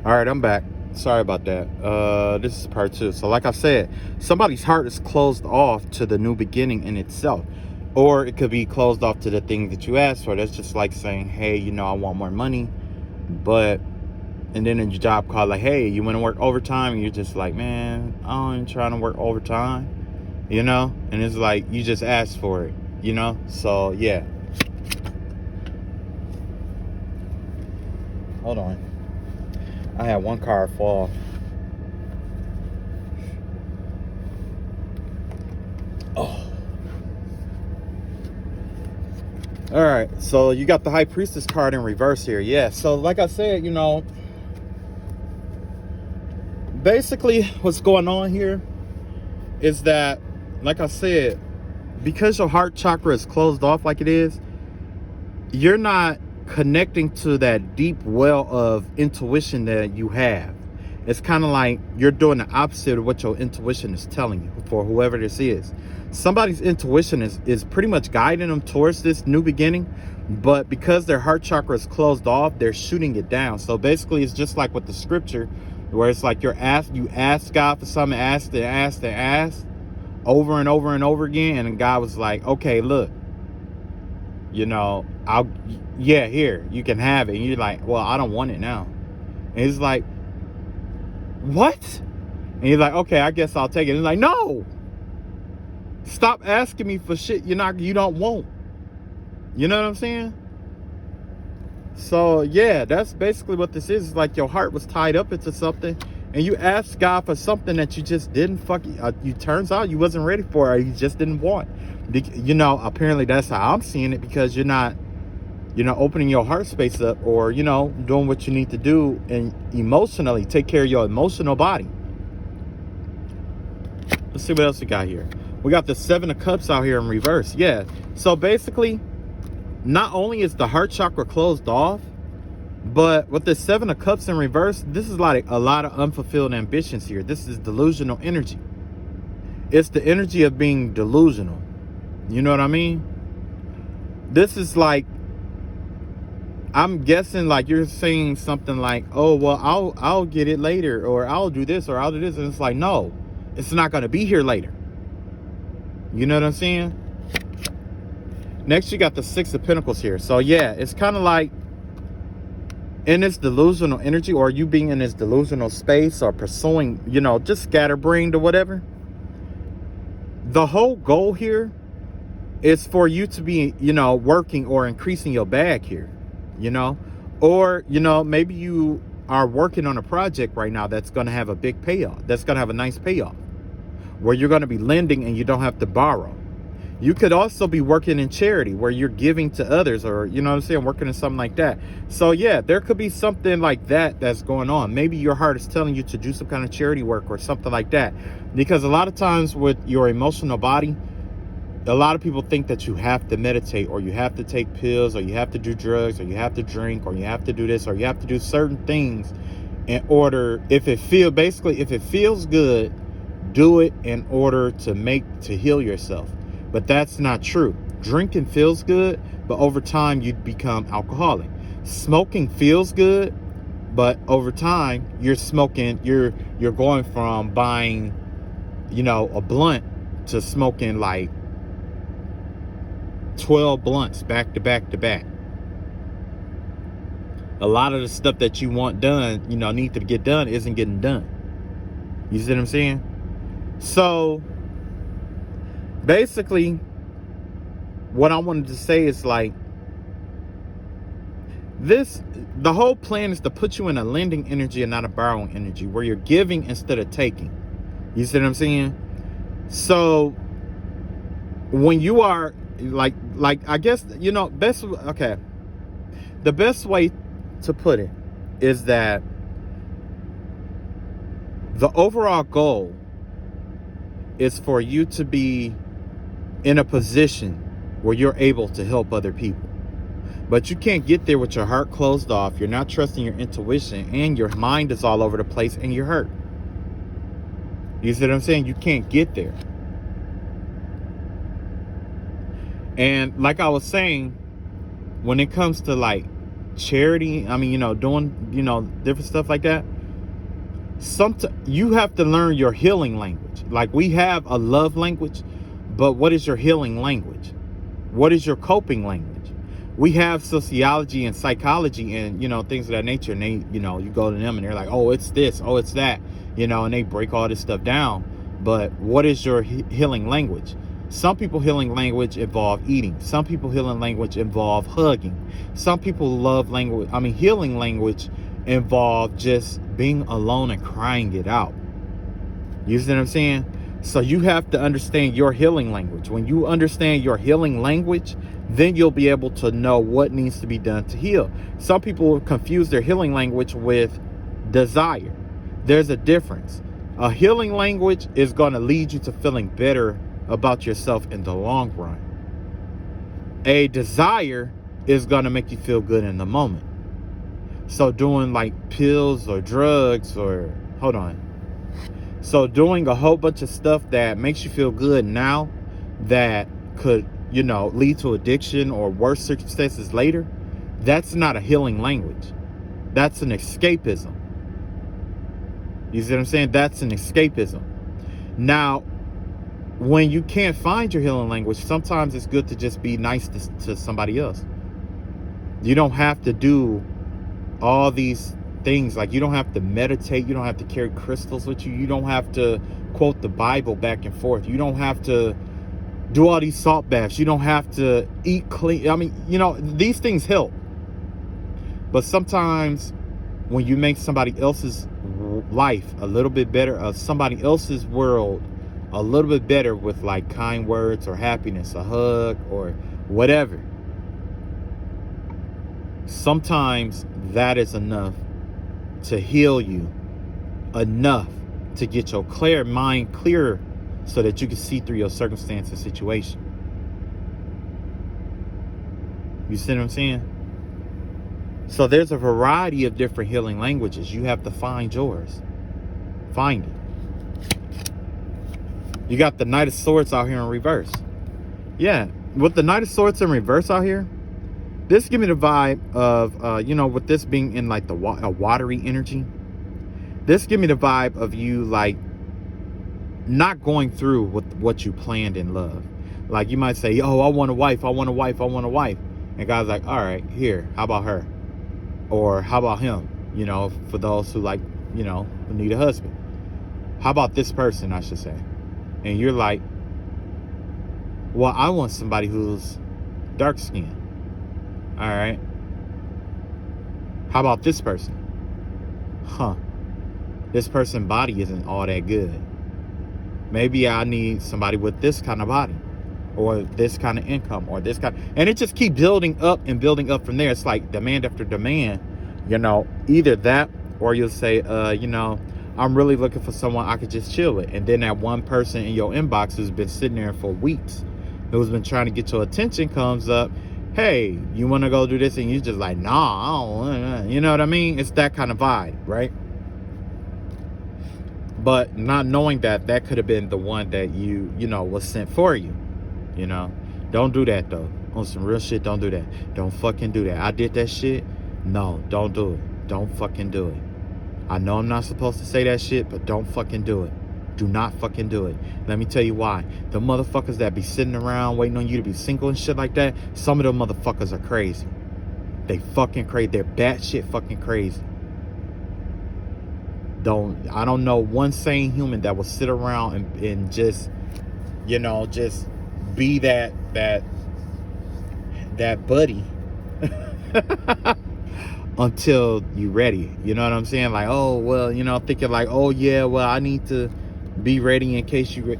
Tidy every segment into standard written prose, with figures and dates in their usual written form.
All right, I'm back. Sorry about that. This is part two. So, like I said, somebody's heart is closed off to the new beginning in itself, or it could be closed off to the thing that you asked for. That's just like saying, "Hey, I want more money," but and then in your job call, like, "Hey, you want to work overtime?" And you're just like, "Man, I ain't trying to work overtime," And it's like you just asked for it. So yeah. Hold on. I had one car fall. Oh. All right. So you got the High Priestess card in reverse here. Yeah. So like I said, basically what's going on here is that, like I said, because your heart chakra is closed off like it is, you're not connecting to that deep well of intuition that you have. It's kind of like you're doing the opposite of what your intuition is telling you. For whoever this is, somebody's intuition is pretty much guiding them towards this new beginning, but because their heart chakra is closed off, they're shooting it down. So basically it's just like with the scripture where it's like you ask God for something, asked over and over and over again, and God was like, okay, look, here, you can have it. And you're like, well, I don't want it now. And he's like, what? And he's like, okay, I guess I'll take it. And he's like, no, stop asking me for shit you don't want. You know what I'm saying? So yeah, that's basically what this is. It's like your heart was tied up into something, and you asked God for something that you just didn't you turns out you wasn't ready for, or you just didn't want. Apparently that's how I'm seeing it, because you're not, opening your heart space up, or, doing what you need to do and emotionally take care of your emotional body. Let's see what else we got here. We got the Seven of Cups out here in reverse. Yeah. So basically, not only is the heart chakra closed off, but with the Seven of Cups in reverse, this is like a lot of unfulfilled ambitions here. This is delusional energy. It's the energy of being delusional. You know what I mean? This is like, I'm guessing like you're saying something like, oh, well, I'll get it later, or I'll do this, or I'll do this. And it's like, no, it's not going to be here later. You know what I'm saying? Next, you got the Six of Pentacles here. So yeah, it's kind of like in this delusional energy, or you being in this delusional space, or pursuing, just scatterbrained or whatever. The whole goal here is for you to be, working or increasing your bag here, or, maybe you are working on a project right now that's going to have a big payoff. That's going to have a nice payoff where you're going to be lending and you don't have to borrow. You could also be working in charity where you're giving to others, or, working in something like that. So yeah, there could be something like that that's going on. Maybe your heart is telling you to do some kind of charity work or something like that. Because a lot of times with your emotional body, a lot of people think that you have to meditate, or you have to take pills, or you have to do drugs, or you have to drink, or you have to do this, or you have to do certain things in order, if it feels good, do it in order to heal yourself. But that's not true. Drinking feels good, but over time you become alcoholic. Smoking feels good, but over time you're going from buying, a blunt to smoking like 12 blunts back to back to back. A lot of the stuff that you want done, need to get done, isn't getting done. You see what I'm saying? So basically, what I wanted to say is like the whole plan is to put you in a lending energy and not a borrowing energy, where you're giving instead of taking. You see what I'm saying? So when you are like I guess, the best way to put it is that the overall goal is for you to be in a position where you're able to help other people. But you can't get there with your heart closed off. You're not trusting your intuition, and your mind is all over the place, and you're hurt. You see what I'm saying? You can't get there. And like I was saying, when it comes to like charity, doing, different stuff like that, You have to learn your healing language. Like, we have a love language, but what is your healing language? What is your coping language? We have sociology and psychology and, things of that nature. And they, you go to them and they're like, oh, it's this, oh, it's that, and they break all this stuff down. But what is your healing language? Some people healing language involve eating. Some people healing language involve hugging. Some people healing language involve just being alone and crying it out. You see what I'm saying? So you have to understand your healing language. When you understand your healing language, then you'll be able to know what needs to be done to heal. Some people confuse their healing language with desire. There's a difference. A healing language is going to lead you to feeling better about yourself in the long run. A desire is going to make you feel good in the moment. So doing like pills or drugs or doing a whole bunch of stuff that makes you feel good now that could, lead to addiction or worse circumstances later, that's not a healing language. That's an escapism. You see what I'm saying? That's an escapism. Now, when you can't find your healing language, sometimes it's good to just be nice to somebody else. You don't have to do all these things. Like, you don't have to meditate. You don't have to carry crystals with you. You don't have to quote the Bible back and forth. You don't have to do all these salt baths. You don't have to eat clean. These things help. But sometimes when you make somebody else's life a little bit better, somebody else's world a little bit better with like kind words or happiness, a hug or whatever, sometimes that is enough to heal you, enough to get your mind clear so that you can see through your circumstance and situation. You see what I'm saying? So there's a variety of different healing languages. You have to find yours. Find it. You got the Knight of Swords out here in reverse. Yeah, with the Knight of Swords in reverse out here, this give me the vibe of, with this being in like a watery energy, this give me the vibe of you like not going through with what you planned in love. Like, you might say, oh, I want a wife, I want a wife, I want a wife. And God's like, all right, here, how about her? Or how about him? For those who like, who need a husband. How about this person, I should say? And you're like, well, I want somebody who's dark skinned. All right. How about this person? This person's body isn't all that good. Maybe I need somebody with this kind of body, or this kind of income, or this kind. And it just keeps building up and building up from there. It's like demand after demand, either that, or you'll say, I'm really looking for someone I could just chill with. And then that one person in your inbox who's been sitting there for weeks, who's been trying to get your attention, comes up, hey, you want to go do this? And you're just like, nah, I don't want to. You know what I mean? It's that kind of vibe, right? But not knowing that could have been the one that was sent for you. Don't do that though. On some real shit, don't do that. Don't fucking do that. I did that shit. No, don't do it. Don't fucking do it. I know I'm not supposed to say that shit, but don't fucking do it. Do not fucking do it. Let me tell you why. The motherfuckers that be sitting around waiting on you to be single and shit like that, some of them motherfuckers are crazy. They fucking crazy. They're batshit fucking crazy. I don't know one sane human that will sit around and just, just be that buddy until you ready. You know what I'm saying? Like, oh, well, thinking like, oh yeah, well, I need to be ready in case you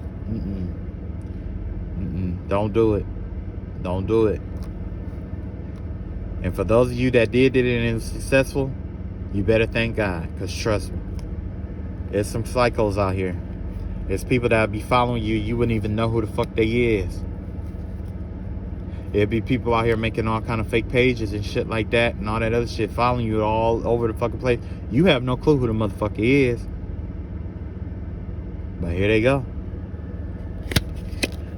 don't do it. Don't do it. And for those of you that did it and it was successful, you better thank God, because trust me, there's some psychos out here. There's people that be following you, you wouldn't even know who the fuck they is. There'd be people out here making all kind of fake pages and shit like that and all that other shit, following you all over the fucking place. You have no clue who the motherfucker is. But here they go.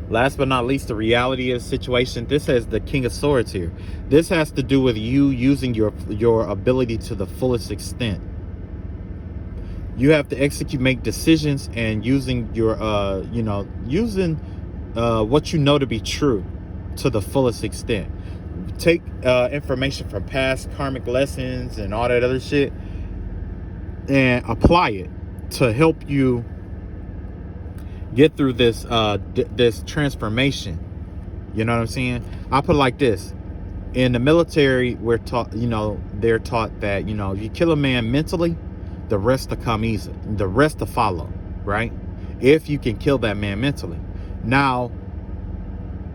Last but not least, the reality of the situation. This has the King of Swords here. This has to do with you using your ability to the fullest extent. You have to execute, make decisions, and using your using what you know to be true to the fullest extent. Take information from past karmic lessons and all that other shit and apply it to help you get through this this transformation. You know what I'm saying? I put it like this. In the military, we're taught, they're taught that, if you kill a man mentally, the rest will come easy. The rest will follow, right? If you can kill that man mentally. Now,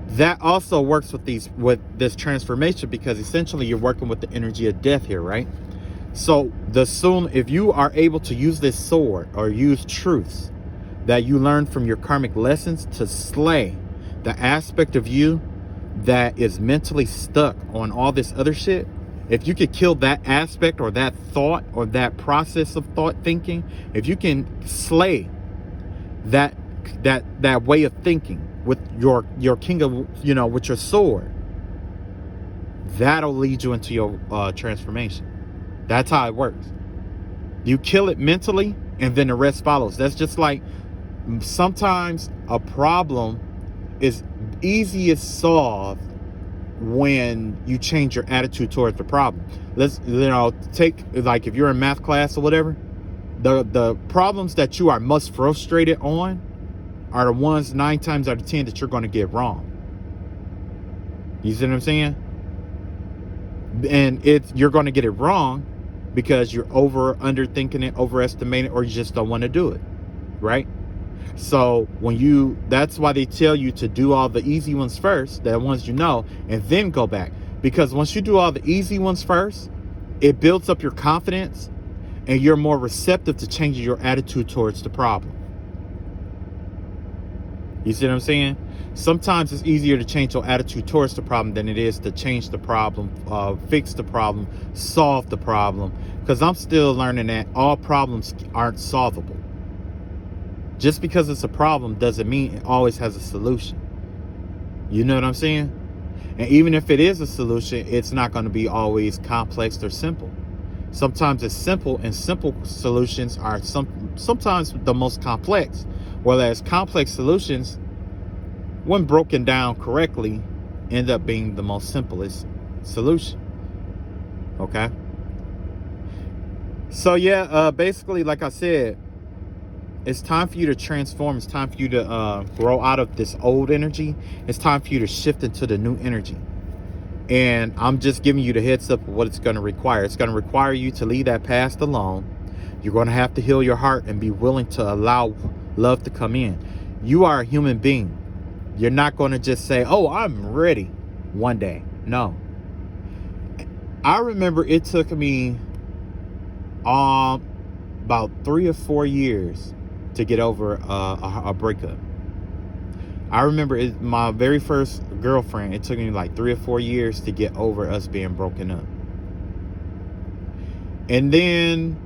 that also works with this transformation, because essentially you're working with the energy of death here, right? So if you are able to use this sword or use truths that you learn from your karmic lessons to slay the aspect of you that is mentally stuck on all this other shit, if you could kill that aspect or that thought or that process of thought thinking, if you can slay that way of thinking with your king of, with your sword, that'll lead you into your transformation. That's how it works. You kill it mentally and then the rest follows. That's just like, sometimes a problem is easiest solved when you change your attitude towards the problem. Let's take, like, if you're in math class or whatever, the problems that you are most frustrated on are the ones 9 times out of 10 that you're going to get wrong. You see what I'm saying? And you're going to get it wrong because you're underthinking it, overestimating it, or you just don't want to do it, right? So that's why they tell you to do all the easy ones first, the ones and then go back. Because once you do all the easy ones first, it builds up your confidence and you're more receptive to changing your attitude towards the problem. You see what I'm saying? Sometimes it's easier to change your attitude towards the problem than it is to change the problem, fix the problem, solve the problem. Because I'm still learning that all problems aren't solvable. Just because it's a problem doesn't mean it always has a solution. You know what I'm saying? And even if it is a solution, it's not going to be always complex or simple. Sometimes it's simple, and simple solutions are sometimes the most complex. Whereas complex solutions, when broken down correctly, end up being the most simplest solution. Okay? So yeah, basically, like I said, it's time for you to transform. It's time for you to grow out of this old energy. It's time for you to shift into the new energy. And I'm just giving you the heads up of what it's going to require. It's going to require you to leave that past alone. You're going to have to heal your heart and be willing to allow love to come in. You are a human being. You're not going to just say, oh, I'm ready one day. No. I remember it took me about 3 or 4 years to get over a breakup. I remember my very first girlfriend, it took me like 3 or 4 years to get over us being broken up. And then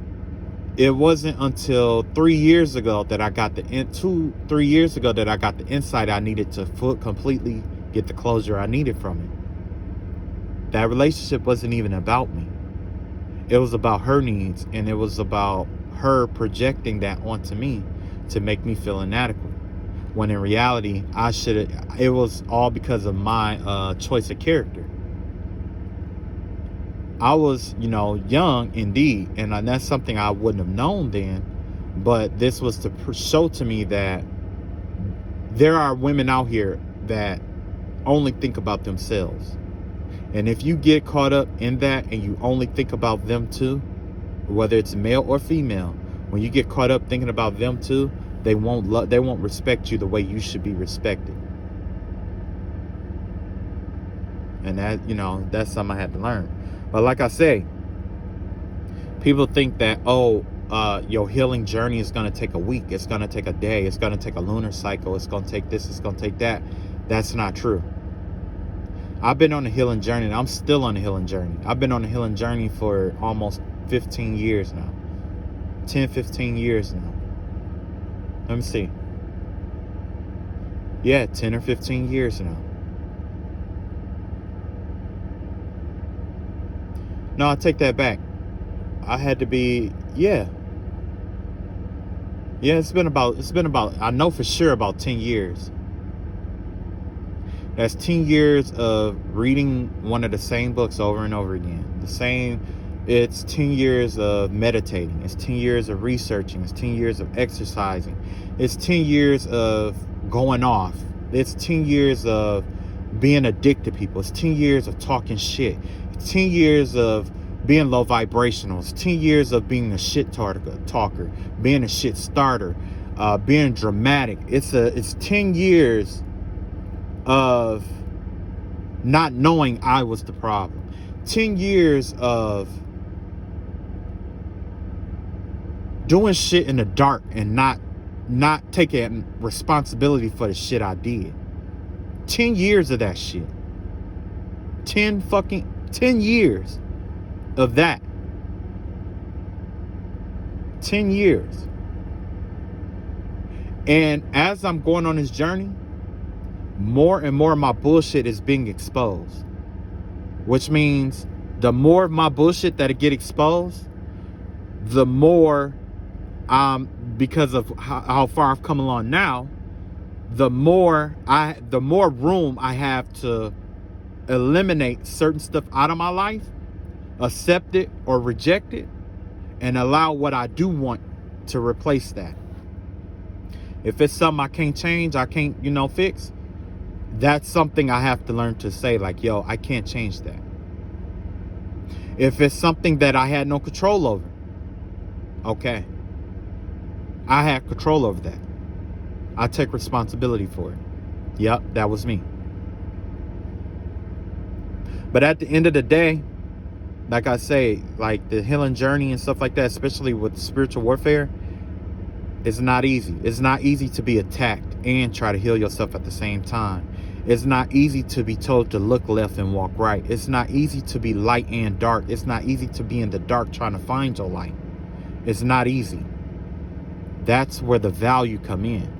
it wasn't until 3 years ago that I got 3 years ago that I got the insight I needed to completely get the closure I needed from it. That relationship wasn't even about me. It was about her needs, and it was about her projecting that onto me to make me feel inadequate. When in reality, it was all because of my choice of character. I was, young indeed, and that's something I wouldn't have known then. But this was to show to me that there are women out here that only think about themselves. And if you get caught up in that and you only think about them too, whether it's male or female, when you get caught up thinking about them too, they won't respect you the way you should be respected. And that, that's something I had to learn. But like I say, people think that, your healing journey is going to take a week. It's going to take a day. It's going to take a lunar cycle. It's going to take this. It's going to take that. That's not true. I've been on a healing journey, and I'm still on a healing journey. I've been on a healing journey for almost 15 years now. 10, 15 years now. Let me see. Yeah, 10 or 15 years now. No, I take that back. I had to be, Yeah, it's been about, I know for sure about 10 years. That's 10 years of reading one of the same books over and over again. It's 10 years of meditating. It's 10 years of researching. It's 10 years of exercising. It's 10 years of going off. It's 10 years of being a dick to people. It's 10 years of talking shit. It's 10 years of being low vibrational. It's 10 years of being a shit talker, being a shit starter, being dramatic. It's 10 years of not knowing I was the problem. 10 years of doing shit in the dark and not taking responsibility for the shit I did. 10 years of that shit. 10 years of that. 10 years. And as I'm going on this journey, more and more of my bullshit is being exposed. Which means the more of my bullshit that get exposed, the more, because of how far I've come along now, the more room I have to eliminate certain stuff out of my life, accept it or reject it, and allow what I do want to replace that. If it's something I can't change, I can't, fix, that's something I have to learn to say, like, yo, I can't change that. If it's something that I had no control over, okay, I had control over that. I take responsibility for it. Yep, that was me. But at the end of the day, like I say, like the healing journey and stuff like that, especially with spiritual warfare, it's not easy. It's not easy to be attacked and try to heal yourself at the same time. It's not easy to be told to look left and walk right. It's not easy to be light and dark. It's not easy to be in the dark trying to find your light. It's not easy. That's where the value come in.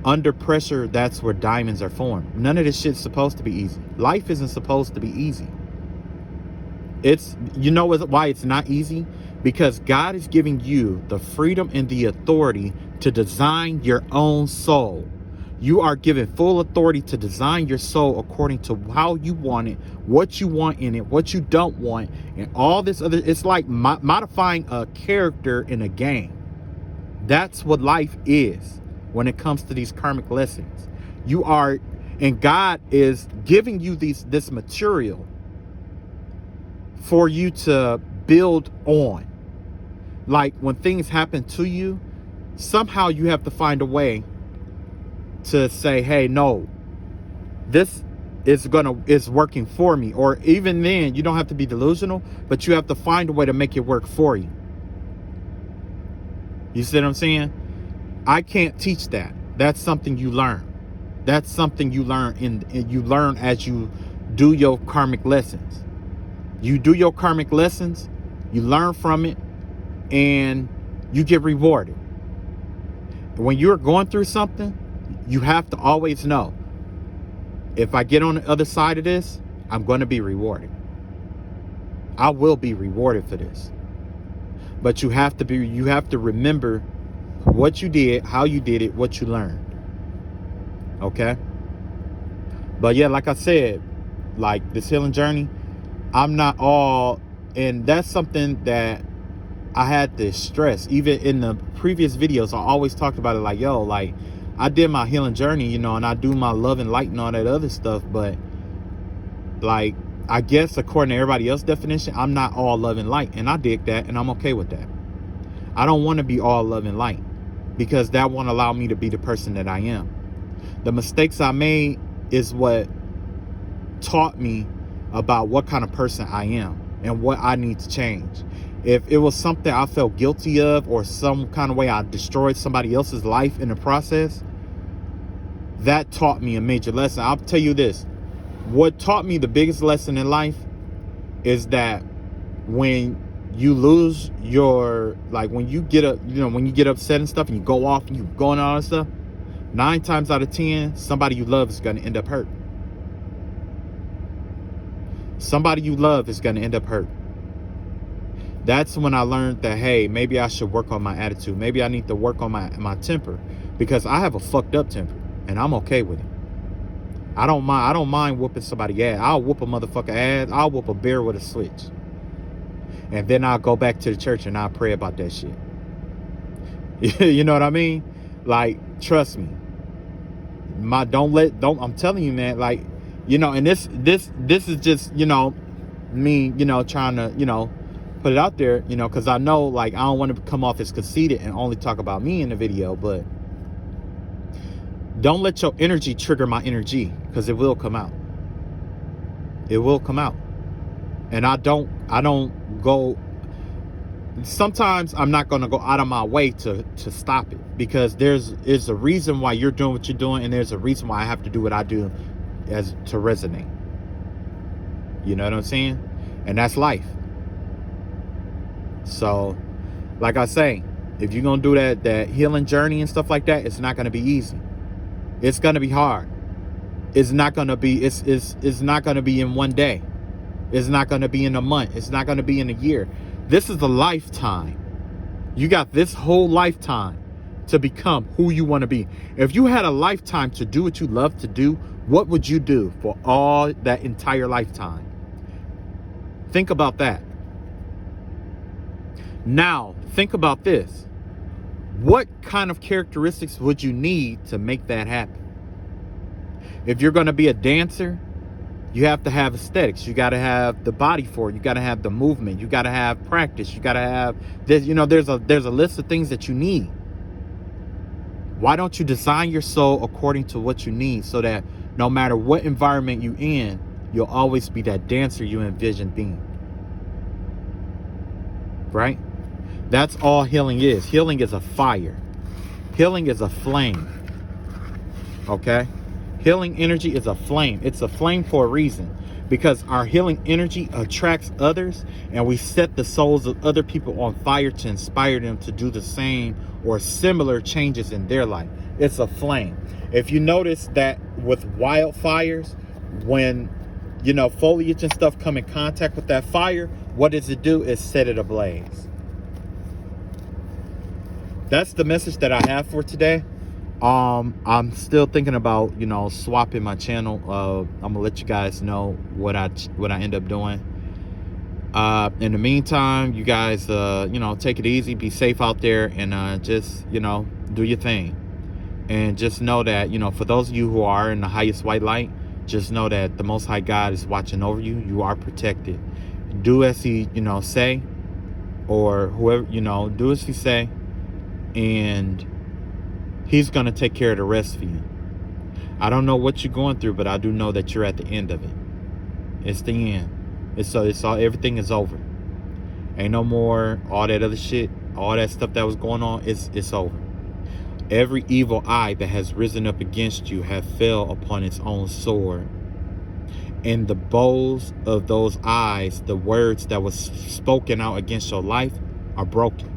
Under pressure, that's where diamonds are formed. None of this shit's supposed to be easy. Life isn't supposed to be easy. Why it's not easy? Because God is giving you the freedom and the authority to design your own soul. You are given full authority to design your soul according to how you want it, what you want in it, what you don't want, and all this other. It's like modifying a character in a game. That's what life is when it comes to these karmic lessons. And God is giving you this material for you to build on. Like when things happen to you, somehow you have to find a way to say, hey, no, this is working for me. Or even then, you don't have to be delusional, but you have to find a way to make it work for you. You see what I'm saying? I can't teach that. That's something you learn. That's something you learn you learn as you do your karmic lessons. You do your karmic lessons, you learn from it, and you get rewarded. When you're going through something, you have to always know, if I get on the other side of this, I'm going to be rewarded. I will be rewarded for this. But you have to remember what you did, how you did it, what you learned. Okay? But yeah, like I said, like this healing journey, I'm not all, and that's something that I had to stress. Even in the previous videos, I always talked about it like, yo, like I did my healing journey, and I do my love and light and all that other stuff, but like, I guess according to everybody else's definition, I'm not all love and light, and I dig that, and I'm okay with that. I don't want to be all love and light, because that won't allow me to be the person that I am. The mistakes I made is what taught me about what kind of person I am and what I need to change. If it was something I felt guilty of, or some kind of way I destroyed somebody else's life in the process, that taught me a major lesson. I'll tell you this. What taught me the biggest lesson in life is that when you lose your, like when you get when you get upset and stuff and you go off and you go on all that stuff, 9 times out of 10, somebody you love is going to end up hurt. Somebody you love is going to end up hurt. That's when I learned that, hey, maybe I should work on my attitude. Maybe I need to work on my temper, because I have a fucked up temper and I'm okay with it. I don't mind whooping somebody ass. I'll whoop a motherfucker ass. I'll whoop a bear with a switch. And then I'll go back to the church and I'll pray about that shit. You know what I mean? Like, trust me. I'm telling you, man, like, you know, and this is just, you know, me, you know, trying to, you know, put it out there, you know, because I know, like, I don't want to come off as conceited and only talk about me in the video, but don't let your energy trigger my energy, because it will come out. It will come out. And I don't go, sometimes I'm not going to go out of my way to stop it, because there's a reason why you're doing what you're doing, and there's a reason why I have to do what I do as to resonate. You know what I'm saying? And that's life. So, like I say, if you're going to do that healing journey and stuff like that, it's not going to be easy. It's going to be hard. It's not going to be, it's not going to be in one day. It's not going to be in a month. It's not going to be in a year. This is a lifetime. You got this whole lifetime to become who you want to be. If you had a lifetime to do what you love to do, what would you do for all that entire lifetime? Think about that. Now, think about this. What kind of characteristics would you need to make that happen? If you're going to be a dancer, you have to have aesthetics. You got to have the body for it. You got to have the movement. You got to have practice. You got to have this. You know, there's a list of things that you need. Why don't you design your soul according to what you need, so that no matter what environment you're in, you'll always be that dancer you envision being. Right? That's all healing is. Healing is a fire. Healing is a flame. Okay? Healing energy is a flame. It's a flame for a reason, because our healing energy attracts others, and we set the souls of other people on fire to inspire them to do the same or similar changes in their life. It's a flame. If you notice that with wildfires, when, you know, foliage and stuff come in contact with that fire, what does it do? It set it ablaze. That's the message that I have for today. I'm still thinking about, you know, swapping my channel. I'm gonna let you guys know what I end up doing. In the meantime, you guys, you know, take it easy, be safe out there, and just, you know, do your thing. And just know that, you know, for those of you who are in the highest white light, just know that the Most High God is watching over you. You are protected. Do as He, you know, say, or whoever, you know, do as He say, and He's going to take care of the rest for you. I don't know what you're going through, but I do know that you're at the end of it. It's the end. It's all, everything is over. Ain't no more all that other shit, all that stuff that was going on. It's over. Every evil eye that has risen up against you have fell upon its own sword. And the bows of those eyes, the words that was spoken out against your life, are broken.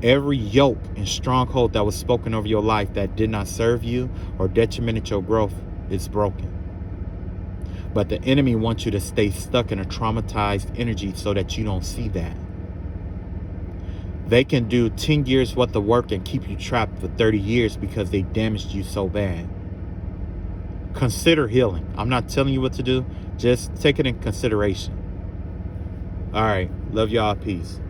Every yoke and stronghold that was spoken over your life that did not serve you or detrimented your growth is broken. But the enemy wants you to stay stuck in a traumatized energy so that you don't see that. They can do 10 years worth of work and keep you trapped for 30 years because they damaged you so bad. Consider healing. I'm not telling you what to do. Just take it in consideration. All right. Love y'all. Peace.